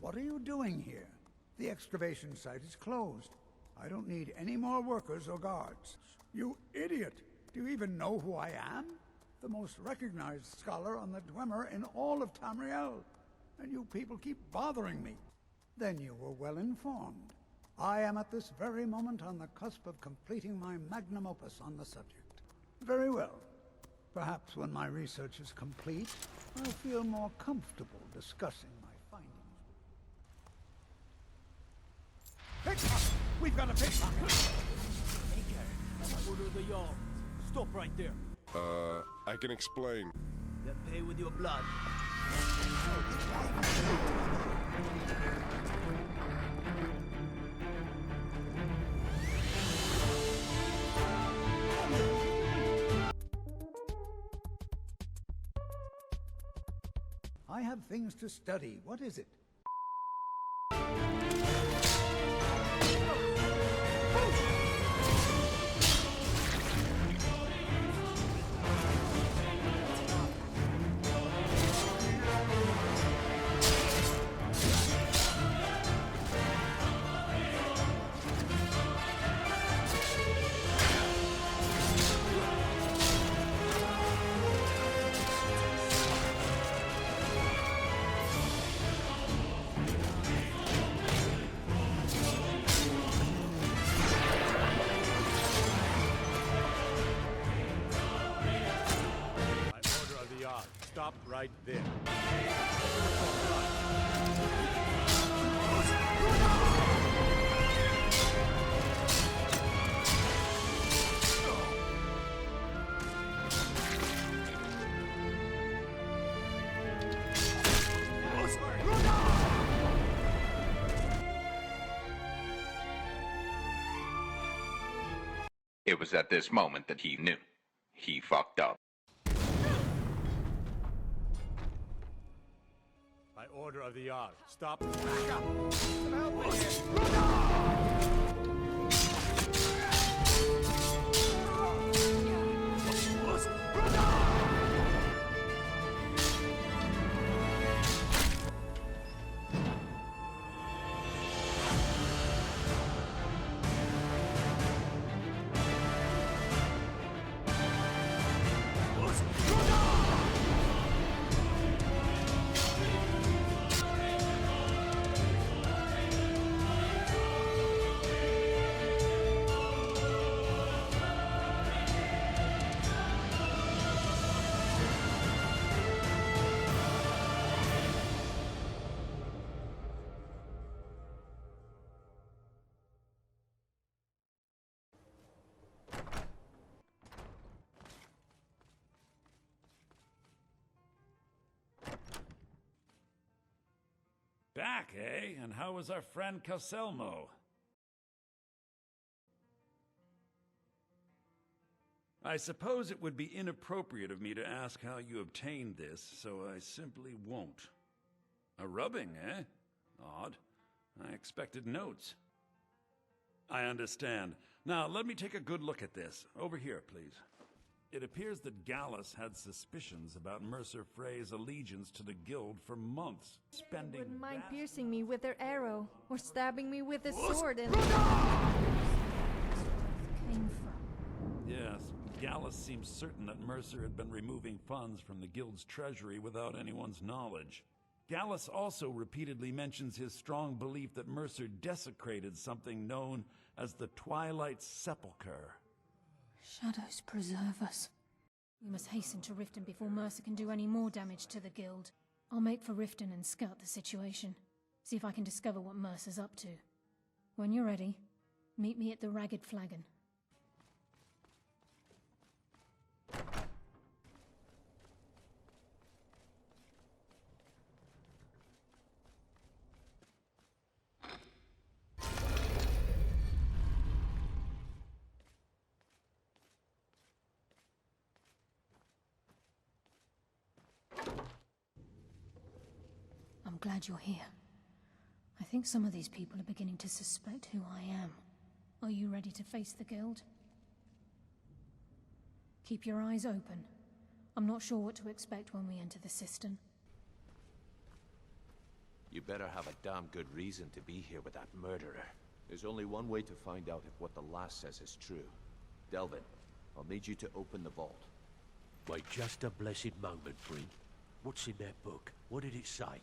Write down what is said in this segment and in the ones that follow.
What are you doing here? The excavation site is closed. I don't need any more workers or guards. You idiot! Do you even know who I am? The most recognized scholar on the Dwemer in all of Tamriel. And you people keep bothering me. Then you were well informed. I am at this very moment on the cusp of completing my magnum opus on the subject. Very well. Perhaps when my research is complete, I'll feel more comfortable discussing my findings. Pickpocket! We've got a pickpocket! Hey, Gar, order the yard. Stop right there. I can explain. Then pay with your blood. I have things to study. What is it? Stop right there. It was at this moment that he knew. He fucked up. By order of the yard, stop. Back up! Help me here! Back, eh? And how was our friend Caselmo? I suppose it would be inappropriate of me to ask how you obtained this, so I simply won't. A rubbing, eh? Odd. I expected notes. I understand. Now, let me take a good look at this. Over here, please. It appears that Gallus had suspicions about Mercer Frey's allegiance to the Guild for months, spending... Wouldn't mind piercing me with their arrow, or stabbing me with a sword and... came from. Yes, Gallus seems certain that Mercer had been removing funds from the Guild's treasury without anyone's knowledge. Gallus also repeatedly mentions his strong belief that Mercer desecrated something known as the Twilight Sepulchre. Shadows preserve us. We must hasten to Riften before Mercer can do any more damage to the Guild. I'll make for Riften and scout the situation. See if I can discover what Mercer's up to. When you're ready, meet me at the Ragged Flagon. I'm glad you're here. I think some of these people are beginning to suspect who I am. Are you ready to face the Guild? Keep your eyes open. I'm not sure what to expect when we enter the cistern. You better have a damn good reason to be here with that murderer. There's only one way to find out if what the lass says is true. Delvin, I'll need you to open the vault. Wait just a blessed moment, Breen. What's in that book? What did it say?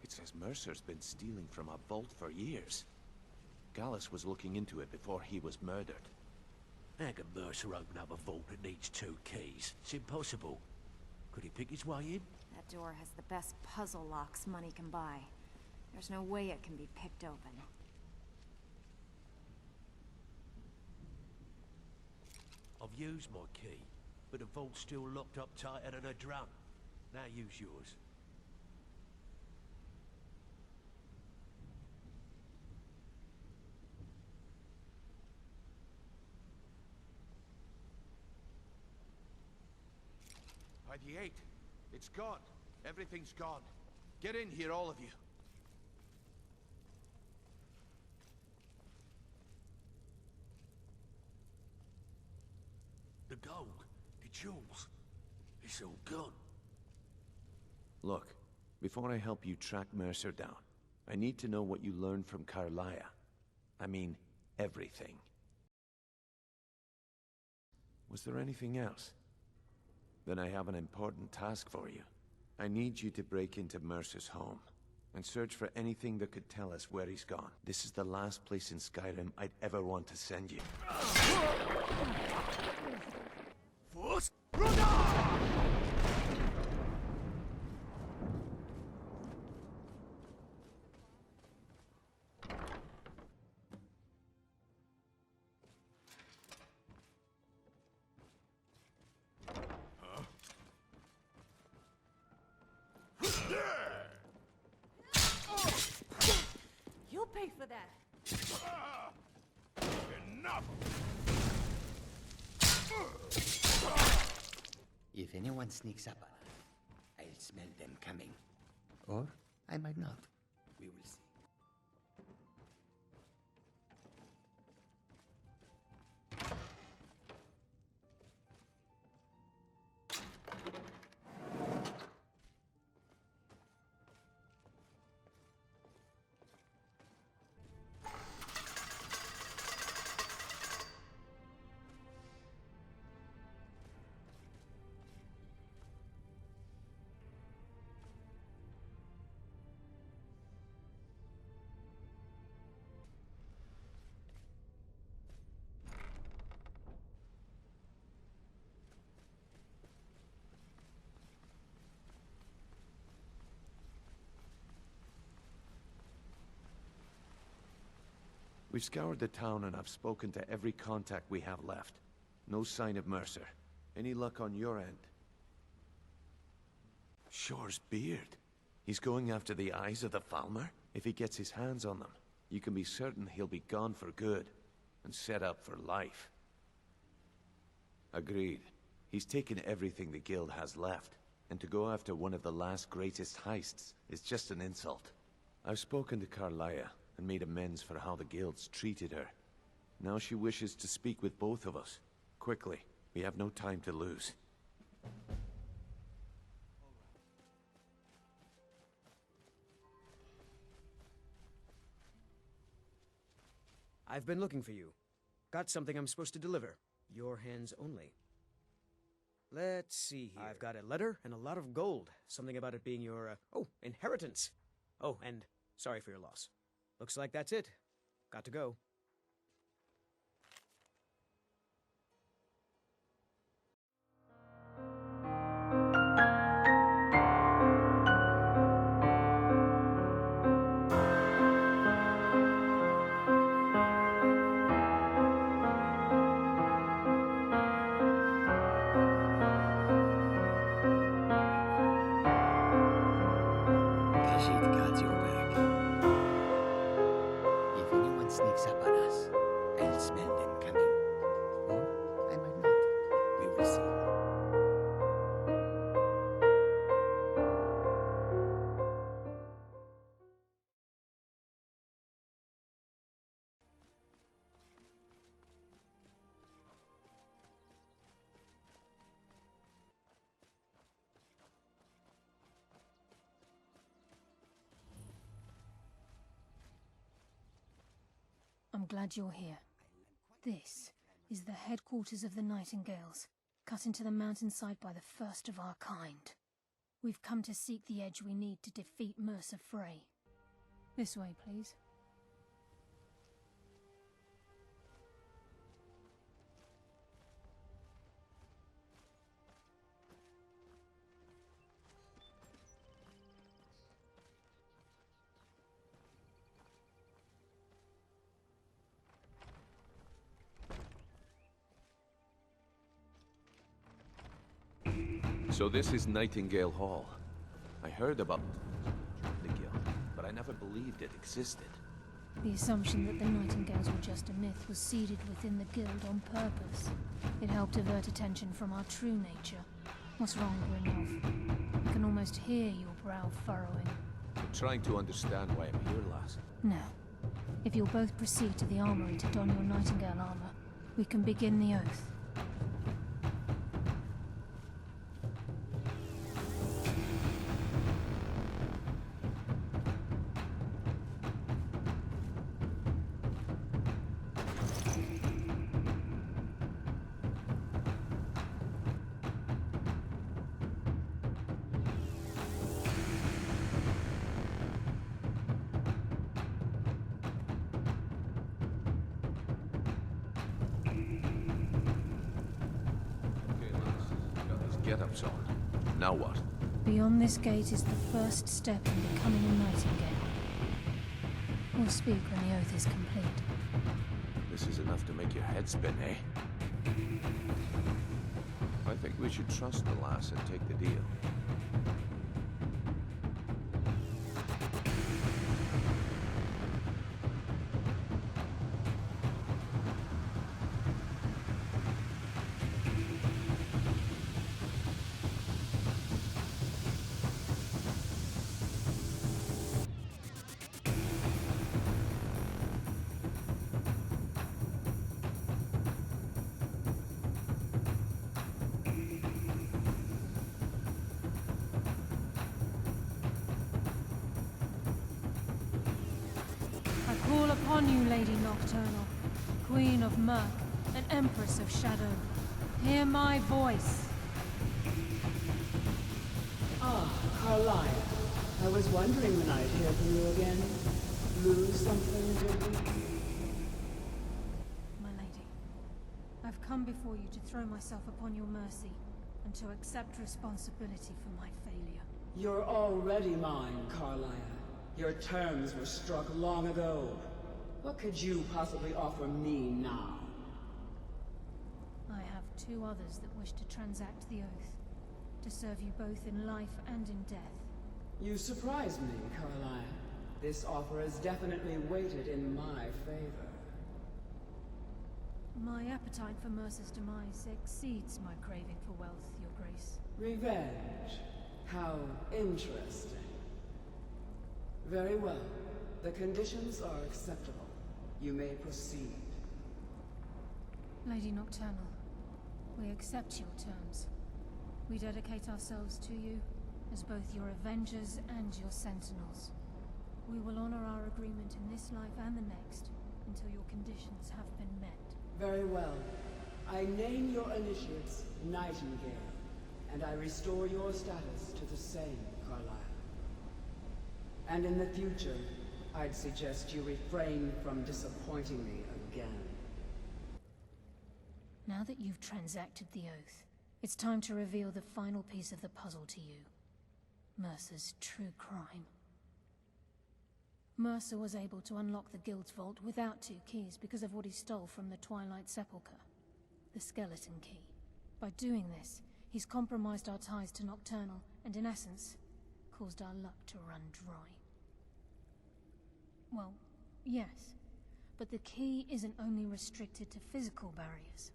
It says Mercer's been stealing from a vault for years. Gallus was looking into it before he was murdered. How can Mercer open up a vault that needs 2 keys? It's impossible. Could he pick his way in? That door has the best puzzle locks money can buy. There's no way it can be picked open. I've used my key, but the vault's still locked up tighter than a drum. Now use yours. By the 8th. It's gone. Everything's gone. Get in here, all of you. The gold, the jewels, it's all gone. Look, before I help you track Mercer down, I need to know what you learned from Carlia. I mean, everything. Was there anything else? Then I have an important task for you. I need you to break into Mercer's home and search for anything that could tell us where he's gone. This is the last place in Skyrim I'd ever want to send you. You'll pay for that. Enough! If anyone sneaks up on us, I'll smell them coming. Or I might not. We will see. We've scoured the town and I've spoken to every contact we have left. No sign of Mercer. Any luck on your end? Shore's beard. He's going after the eyes of the Falmer? If he gets his hands on them, you can be certain he'll be gone for good and set up for life. Agreed. He's taken everything the guild has left, and to go after one of the last greatest heists is just an insult. I've spoken to Carlia and made amends for how the guilds treated her. Now she wishes to speak with both of us. Quickly, we have no time to lose. I've been looking for you. Got something I'm supposed to deliver. Your hands only. Let's see here. I've got a letter and a lot of gold. Something about it being your, inheritance. Oh, and sorry for your loss. Looks like that's it. Got to go. If anyone sneaks up on us, I'll smell them coming. Or I might not. We will see. I'm glad you're here. This is the headquarters of the Nightingales, cut into the mountainside by the first of our kind. We've come to seek the edge we need to defeat Mercer Frey. This way, please. So this is Nightingale Hall. I heard about the guild, but I never believed it existed. The assumption that the Nightingales were just a myth was seeded within the guild on purpose. It helped divert attention from our true nature. What's wrong, Grimulf? I can almost hear your brow furrowing. I'm trying to understand why I'm here, lass. Now, if you'll both proceed to the armory to don your Nightingale armor, we can begin the oath. Get-ups on. Now what? Beyond this gate is the first step in becoming a Nightingale. We'll speak when the oath is complete. This is enough to make your head spin, eh? I think we should trust the lass and take the deal. Call upon you, Lady Nocturnal, Queen of Murk, and Empress of Shadow. Hear my voice. Ah, Carlisle. I was wondering when I'd hear from you again. Lose something, did you? My lady, I've come before you to throw myself upon your mercy, and to accept responsibility for my failure. You're already mine, Carlisle. Your terms were struck long ago. What could you possibly offer me now? I have two others that wish to transact the oath, to serve you both in life and in death. You surprise me, Carlisle. This offer is definitely weighted in my favor. My appetite for Mercer's demise exceeds my craving for wealth, Your Grace. Revenge. How interesting. Very well. The conditions are acceptable. You may proceed. Lady Nocturnal, we accept your terms. We dedicate ourselves to you as both your avengers and your sentinels. We will honor our agreement in this life and the next until your conditions have been met. Very well. I name your initiates Nightingale, and I restore your status to the same, Carlisle. And in the future, I'd suggest you refrain from disappointing me again. Now that you've transacted the oath, it's time to reveal the final piece of the puzzle to you. Mercer's true crime. Mercer was able to unlock the Guild's vault without 2 keys because of what he stole from the Twilight Sepulchre. The skeleton key. By doing this, he's compromised our ties to Nocturnal, and in essence, caused our luck to run dry. Well, yes, but the key isn't only restricted to physical barriers.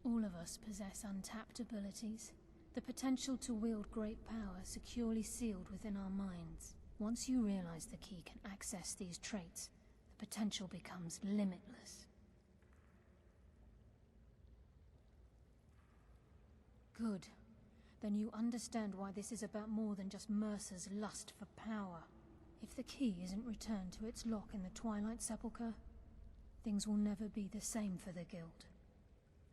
All of us possess untapped abilities, the potential to wield great power securely sealed within our minds. Once you realize the key can access these traits, the potential becomes limitless. Good. Then you understand why this is about more than just Mercer's lust for power. If the key isn't returned to its lock in the Twilight Sepulchre, Things will never be the same for the Guild.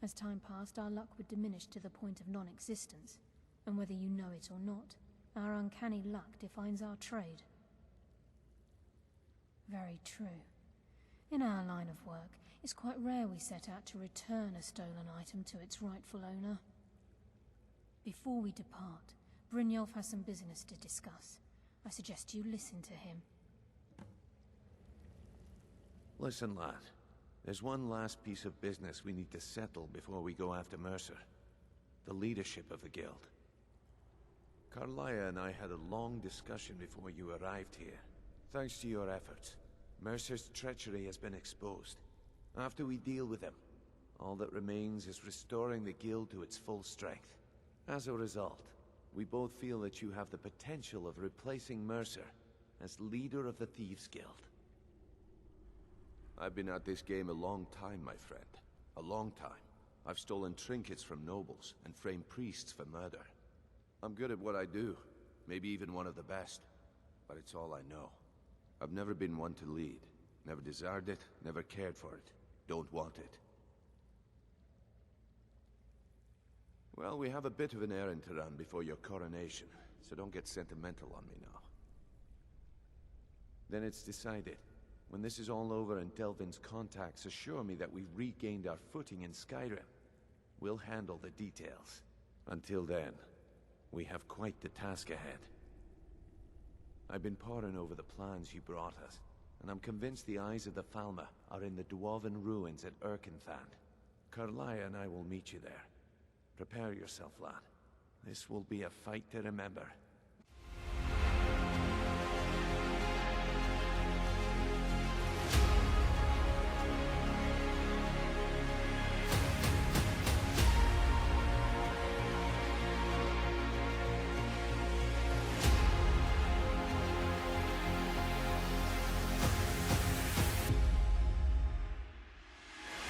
As time passed, our luck would diminish to the point of non-existence, and whether you know it or not, our uncanny luck defines our trade. Very true. In our line of work, it's quite rare we set out to return a stolen item to its rightful owner. Before we depart, Brynjolf has some business to discuss. I suggest you listen to him. Listen, lad. There's one last piece of business we need to settle before we go after Mercer. The leadership of the Guild. Carlia and I had a long discussion before you arrived here. Thanks to your efforts, Mercer's treachery has been exposed. After we deal with him, all that remains is restoring the Guild to its full strength. As a result, we both feel that you have the potential of replacing Mercer as leader of the Thieves' Guild. I've been at this game a long time, my friend. A long time. I've stolen trinkets from nobles and framed priests for murder. I'm good at what I do, maybe even one of the best. But it's all I know. I've never been one to lead. Never desired it, never cared for it. Don't want it. Well, we have a bit of an errand to run before your coronation, so don't get sentimental on me now. Then it's decided. When this is all over and Delvin's contacts assure me that we've regained our footing in Skyrim, we'll handle the details. Until then, we have quite the task ahead. I've been poring over the plans you brought us, and I'm convinced the eyes of the Falmer are in the Dwarven ruins at Erkenthand. Carlia and I will meet you there. Prepare yourself, lad. This will be a fight to remember.